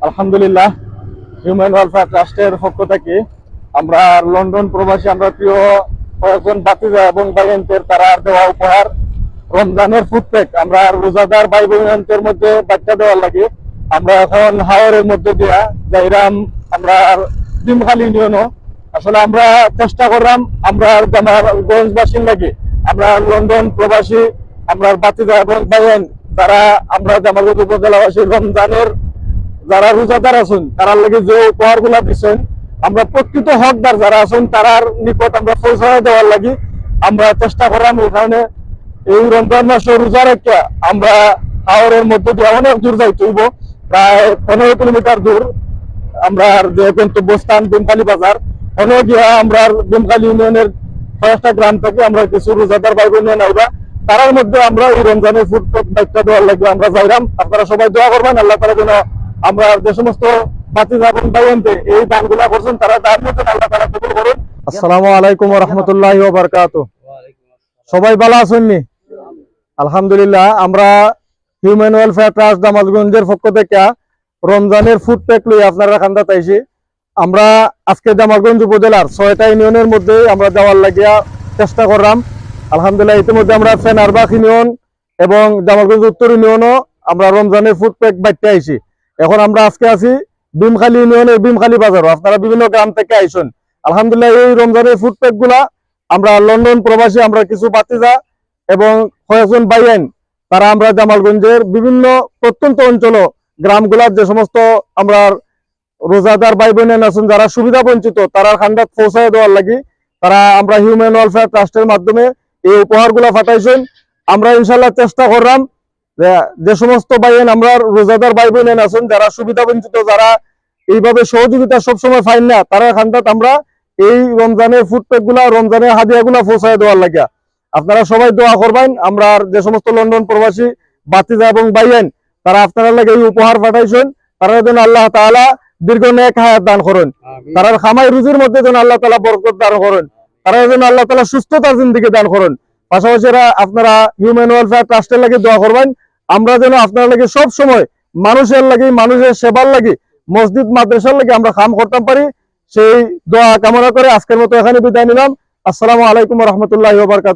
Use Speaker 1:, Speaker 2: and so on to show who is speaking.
Speaker 1: আলহামদুলিল্লাহ, human welfare ট্রাস্টের পক্ষ থেকে আমরা লন্ডন প্রবাসী আমরা প্রিয় কয়েকজন বাতিজা এবং ভাইয়ের তারা দেওয়া উপহার রমজানের ফুড প্যাক আমরা রোজাদার ভাই বোনদের মধ্যে বাচ্চা দেওয়ার লাগে। আমরা এখন হাওরের মধ্যে দিয়া যাইরাম আমরা ডিমখালি ইউনিয়নও আসলে আমরা চেষ্টা করলাম আমরা গঞ্জবাসীর লাগে আমরা লন্ডন প্রবাসী আমরা বাতিজা এবং ভাইয়েন তারা আমরা জামালগঞ্জ উপজেলাবাসী রমজানের যারা রোজাদার আছেন তারা লাগে যে উপহার গুলা দিচ্ছেন আমরা প্রকৃত হকদার যারা আছেন তারার নিকট আমরা পৌঁছায় দেওয়ার লাগি আমরা চেষ্টা করলাম। এই কারণে এই রমজান মাসে রোজা রেখে আমরা হাওরের মধ্যে দিয়ে অনেক দূর যাইতে হইব, প্রায় 15 কিলোমিটার দূর আমরা যে গন্তব্যস্থান ডিমখালি বাজার ওখানে গিয়া আমরা ডিমখালি ইউনিয়নের কয়েকটা গ্রাম থেকে আমরা কিছু রোজাদার ভাই বোন নাইবা তার মধ্যে আমরা এই রমজানের ফুড দায়িত্ব দেওয়ার লাগবে আমরা যাইলাম। আপনারা সবাই দোয়া করবেন আল্লাহ তাআলা যেন আমরা যে সমস্ত বাতিজা এবং ভাইয়েনদের এই দানগুলা করছেন তারা দান মতন আল্লাহ তাআলা কবুল করুন। আসসালামু আলাইকুম ওয়া রাহমাতুল্লাহি ওয়া বারাকাতুহু। সবাই ভালো আছেন নি? আলহামদুলিল্লাহ, আমরা হিউম্যান ওয়েলফেয়ার ট্রাস্ট জামালগঞ্জের পক্ষ থেকে রমজানের ফুড প্যাক লই আপনারা খান্দা তাইছি। আমরা আজকে জামালগঞ্জ উপজেলার 6টা ইউনিয়নের মধ্যে আমরা যাওয়ার লাগিয়া চেষ্টা করলাম। আলহামদুলিল্লাহ, ইতিমধ্যে আমরা ফেনারবাগ ইউনিয়ন এবং জামালগঞ্জ উত্তর ইউনিয়নও আমরা রমজানের ফুড প্যাক বাইতে আইছি। এখন আমরা আজকে আছি ডিমখালি ইউনিয়নের ডিমখালি বাজারও, আপনারা বিভিন্ন গ্রাম থেকে আইসেন। আলহামদুলিল্লাহ, এই রমজানের ফুড প্যাক গুলা আমরা লন্ডন প্রবাসী আমরা কিছু বাতিজা এবং কয়েকজন ভাইয়েন তারা আমরা জামালগঞ্জের বিভিন্ন প্রত্যন্ত অঞ্চল গ্রামগুলার যে সমস্ত আমরা রোজাদার ভাই বোন আছেন যারা সুবিধা বঞ্চিত তারা খান্ডাত পৌঁছায় দেওয়ার লাগি তারা আমরা হিউম্যান ওয়েলফেয়ার ট্রাস্টের মাধ্যমে এই উপহারগুলা পাঠাইছেন। আমরা ইনশাল্লাহ চেষ্টা করলাম যে সমস্ত ভাইয়েন আমরা রোজাদার ভাই বোন আছেন যারা সুবিধা বঞ্চিত যারা এইভাবে সহযোগিতা সবসময় পাইন না তারা খান্ডাত আমরা এই রমজানের ফুড প্যাক গুলা রমজানের হাদিয়া গুলা পৌঁছায় দেওয়ার লাগিয়া আপনারা সবাই দোয়া করবেন। আমরা যে সমস্ত লন্ডন প্রবাসী বাতিজা এবং ভাইয়েন তারা আপনারা লাগে এই উপহার পাঠাইছেন তারা যেন আল্লাহ তাআলা দীর্ঘ নেক হায়াত দান করেন, তারা খামাই রুজির মধ্যে যেন আল্লাহ তাআলা বরকত দান করেন, তারা যেন আল্লাহ তাআলা সুস্থতার জিন্দেগি দান করেন। পাশাপাশি আপনারা হিউম্যান ওয়েলফেয়ার ট্রাস্টের লাগে দোয়া করবেন আমরা যেন আপনার লাগে সব সময় মানুষের লাগে মানুষের সেবার লাগে মসজিদ মাদ্রাসার লাগে আমরা কাম করতে পারি, সেই দোয়া কামনা করে আজকের মতো এখানে বিদায় নিলাম। আসসালামু আলাইকুম ওয়া রাহমাতুল্লাহি ওয়া বারাকাতুহু।